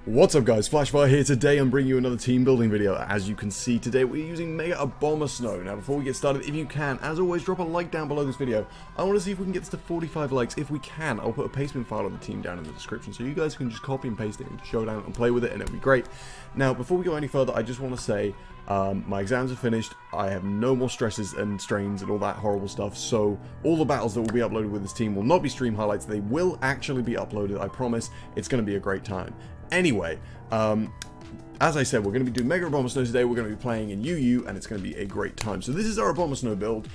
What's up guys, Flashfire here. Today I'm bringing you another team building video. As you can see today we're using Mega Abomasnow. Now before we get started, if you can, as always, drop a like down below this video. I want to see if we can get this to 45 likes. If we can, I'll put a pastebin file of the team down in the description so you guys can just copy and paste it into Showdown and play with it and it'll be great. Now before we go any further, I just want to say my exams are finished. I have no more stresses and strains and all that horrible stuff, so all the battles that will be uploaded with this team will not be stream highlights. They will actually be uploaded, I promise. It's going to be a great time. Anyway, as I said, we're going to be doing Mega Abomasnow today. We're going to be playing in UU, and it's going to be a great time. So this is our Abomasnow build.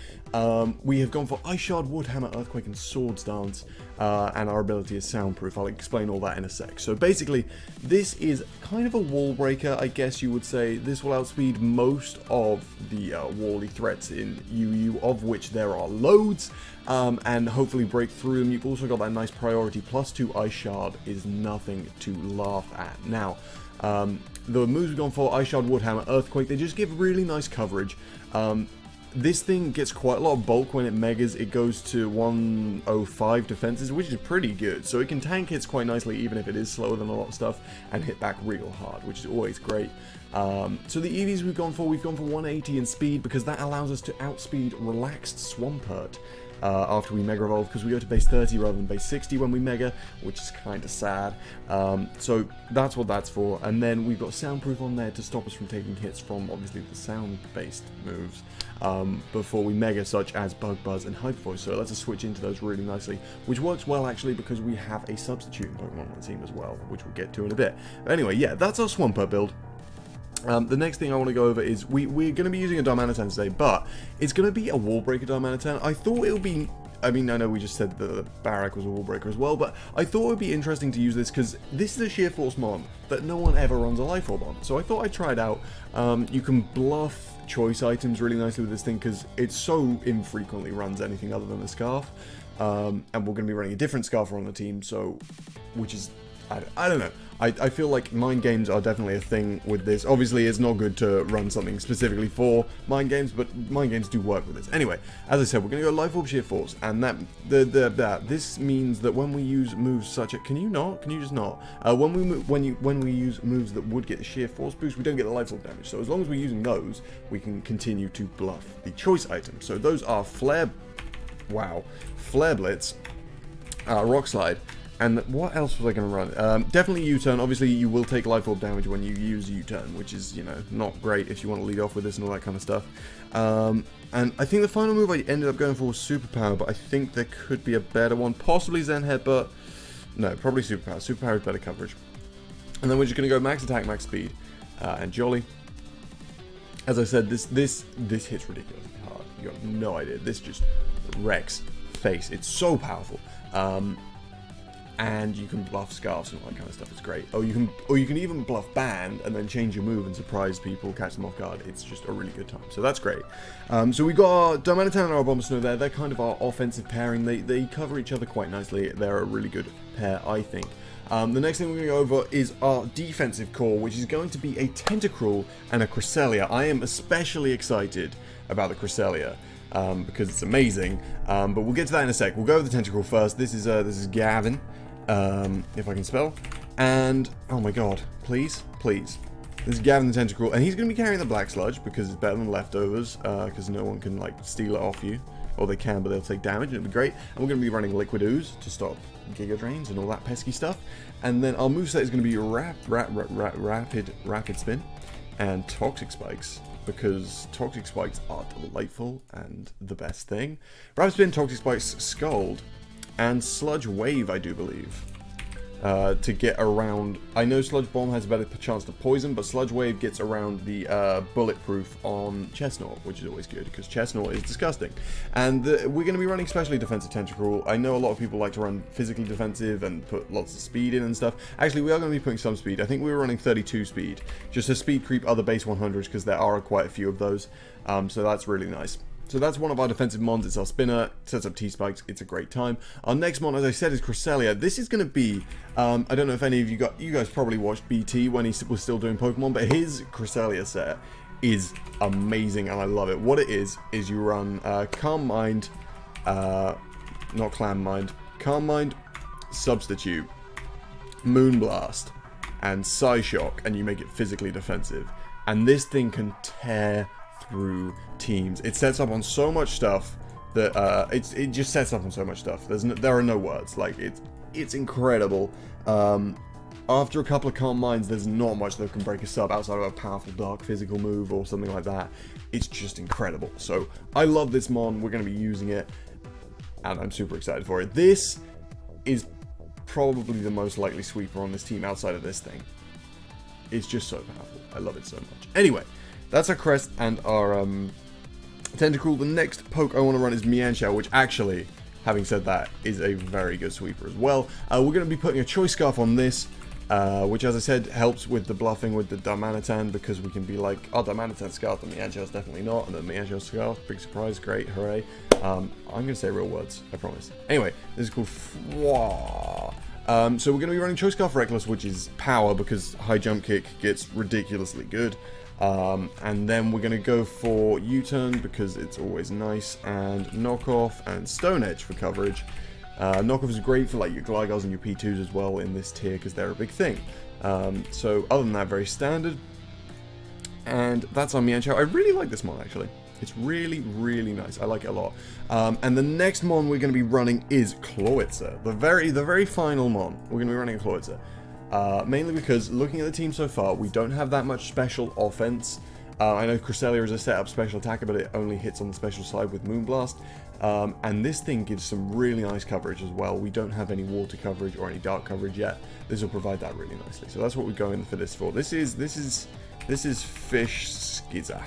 We have gone for Ice Shard, Woodhammer, Earthquake, and Swords Dance, and our ability is Soundproof. I'll explain all that in a sec. So basically, this is kind of a wall breaker, I guess you would say. This will outspeed most of the wally threats in UU, of which there are loads, and hopefully break through them. You've also got that nice priority. +2 Ice Shard is nothing to laugh at. Now, the moves we've gone for, Ice Shard, Woodhammer, Earthquake, they just give really nice coverage. This thing gets quite a lot of bulk when it megas. It goes to 105 defenses, which is pretty good. So it can tank hits quite nicely, even if it is slower than a lot of stuff, and hit back real hard, which is always great. So the EVs we've gone for 180 in speed, because that allows us to outspeed Relaxed Swampert after we Mega Evolve, because we go to base 30 rather than base 60 when we Mega, which is kind of sad. So that's what that's for. And then we've got Soundproof on there to stop us from taking hits from, obviously, the sound-based moves before we Mega, such as Bug Buzz and Hyper Voice. So it lets us switch into those really nicely, which works well, actually, because we have a substituting Pokemon on the team as well, which we'll get to in a bit. But anyway, yeah, that's our Swampert build. The next thing I want to go over is we're going to be using a Darmanitan today, but it's going to be a Wall Breaker Darmanitan. I thought it would be, I mean, I know we just said that the Barak was a Wall Breaker as well, but I thought it would be interesting to use this because this is a Sheer Force mon that no one ever runs a Life Orb on. So I thought I'd try it out. You can bluff choice items really nicely with this thing because it so infrequently runs anything other than a Scarf. And we're going to be running a different Scarfer on the team, so, which is, I don't know. I feel like mind games are definitely a thing with this. Obviously, it's not good to run something specifically for mind games, but mind games do work with this. Anyway, as I said, we're going to go Life Orb Sheer Force, and this means that when we use moves such as, can you just not? When we use moves that would get the Sheer Force boost, we don't get the Life Orb damage. So as long as we're using those, we can continue to bluff the choice items. So those are Flare Blitz, Rock Slide. And what else was I going to run? Definitely U-Turn. Obviously, you will take Life Orb damage when you use U-Turn, which is, you know, not great if you want to lead off with this and all that kind of stuff. And I think the final move I ended up going for was Superpower, but I think there could be a better one. Possibly Zen Headbutt. No, probably Superpower. Superpower is better coverage. And then we're just going to go Max Attack, Max Speed, and Jolly. As I said, this hits ridiculously hard. You have no idea. This just wrecks face. It's so powerful. And you can bluff Scarves and all that kind of stuff. It's great. Or you can even bluff Band and then change your move and surprise people, catch them off guard. It's just a really good time. So that's great. So we got our Darmanitan and our Abomasnow there. They're kind of our offensive pairing. They cover each other quite nicely. They're a really good pair, I think. The next thing we're going to go over is our defensive core, which is going to be a Tentacruel and a Cresselia. I am especially excited about the Cresselia. Because it's amazing, but we'll get to that in a sec. We'll go with the Tentacruel first. This is Gavin, if I can spell, and oh my god, please, this is Gavin the Tentacruel, and he's going to be carrying the Black Sludge because it's better than Leftovers, because no one can like steal it off you, or they can, but they'll take damage, and it'll be great. And we're going to be running Liquid Ooze to stop Giga Drains and all that pesky stuff, and then our moveset is going to be Rapid Spin and Toxic Spikes, because Toxic Spikes are delightful and the best thing. Rapid Spin, Toxic Spikes, Scald, and Sludge Wave, I do believe, to get around. I know Sludge Bomb has a better chance to poison, but Sludge Wave gets around the bulletproof on Chestnut, which is always good, because Chestnut is disgusting. And we're going to be running specially defensive Tentacruel. I know a lot of people like to run physically defensive and put lots of speed in and stuff. Actually, we are going to be putting some speed. I think we were running 32 speed, just to speed creep other base 100s, because there are quite a few of those. So that's really nice. So that's one of our defensive mons. It's our spinner, sets up T-Spikes. It's a great time. Our next mon, as I said, is Cresselia. This is going to be, I don't know if any of you guys probably watched BT when he was still doing Pokemon, but his Cresselia set is amazing and I love it. What it is you run Calm Mind, not Clam Mind, Calm Mind, Substitute, Moonblast, and Psyshock, and you make it physically defensive. And this thing can tear through teams. It sets up on so much stuff that it just sets up on so much stuff. There are no words. Like it's incredible. After a couple of calm minds, there's not much that can break a sub outside of a powerful dark physical move or something like that. It's just incredible. So I love this mon. We're going to be using it, and I'm super excited for it. This is probably the most likely sweeper on this team outside of this thing. It's just so powerful. I love it so much. Anyway, that's our crest and our tentacle. The next poke I want to run is Mienshao, which actually, having said that, is a very good sweeper as well. We're going to be putting a Choice Scarf on this, which, as I said, helps with the bluffing with the Darmanitan, because we can be like, oh, Darmanitan Scarf, the Mienshao's definitely not, and the Mienshao Scarf, big surprise, great, hooray. I'm going to say real words, I promise. Anyway, this is called Fwa. So we're going to be running Choice Scarf Reckless, which is power, because high jump kick gets ridiculously good. And then we're going to go for U-turn, because it's always nice, and Knockoff and Stone Edge for coverage. Knockoff is great for like your Glygars and your P2s as well in this tier, because they're a big thing. So other than that, very standard. And that's on Mienshao. I really like this mon, actually. It's really, really nice. I like it a lot. And the next mon we're going to be running is Clawitzer. The very final mon. We're going to be running a Clawitzer. Mainly because, looking at the team so far, we don't have that much special offense. I know Cresselia is a set-up special attacker, but it only hits on the special side with Moonblast. And this thing gives some really nice coverage as well. We don't have any water coverage or any dark coverage yet. This will provide that really nicely. So that's what we're going for this for. This is Fish Skizza.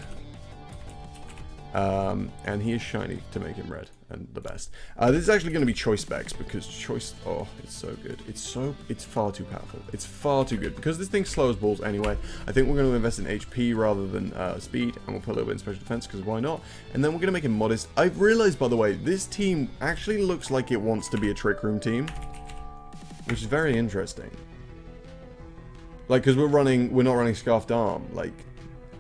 And he is shiny to make him red, and the best. This is actually going to be Choice Specs, because Choice, oh, it's so good. It's far too powerful. It's far too good. Because this thing slows balls anyway, I think we're going to invest in HP rather than speed, and we'll put a little bit in special defense, because why not? And then we're going to make him modest. I've realized, by the way, this team actually looks like it wants to be a Trick Room team, which is very interesting. Like, because we're not running Scarfed Arm. Like,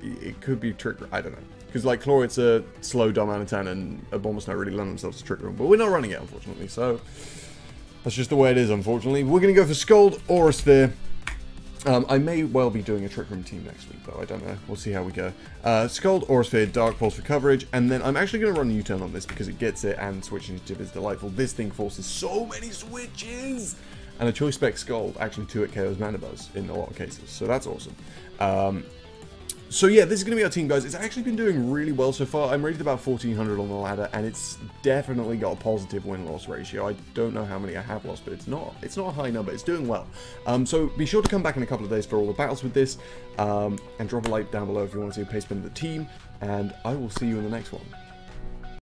it could be Trick Room, I don't know. Because, like, Clawitzer, Slow, Darmanitan, and Abomasnow really lend themselves to Trick Room. But we're not running it, unfortunately. So, that's just the way it is, unfortunately. We're going to go for Scald, Aura Sphere. I may well be doing a Trick Room team next week, though. I don't know. We'll see how we go. Scald, Aura Sphere, Dark Pulse for coverage. And then I'm actually going to run U-turn on this because it gets it, and switch initiative is delightful. This thing forces so many switches! And a Choice Spec Scald actually 2-hit KOs Mana Buzz in a lot of cases. So that's awesome. So yeah, this is going to be our team, guys. It's actually been doing really well so far. I'm rated about 1400 on the ladder, and it's definitely got a positive win-loss ratio. I don't know how many I have lost, but it's not a high number. It's doing well. So be sure to come back in a couple of days for all the battles with this, and drop a like down below if you want to see a pace spin of the team, and I will see you in the next one.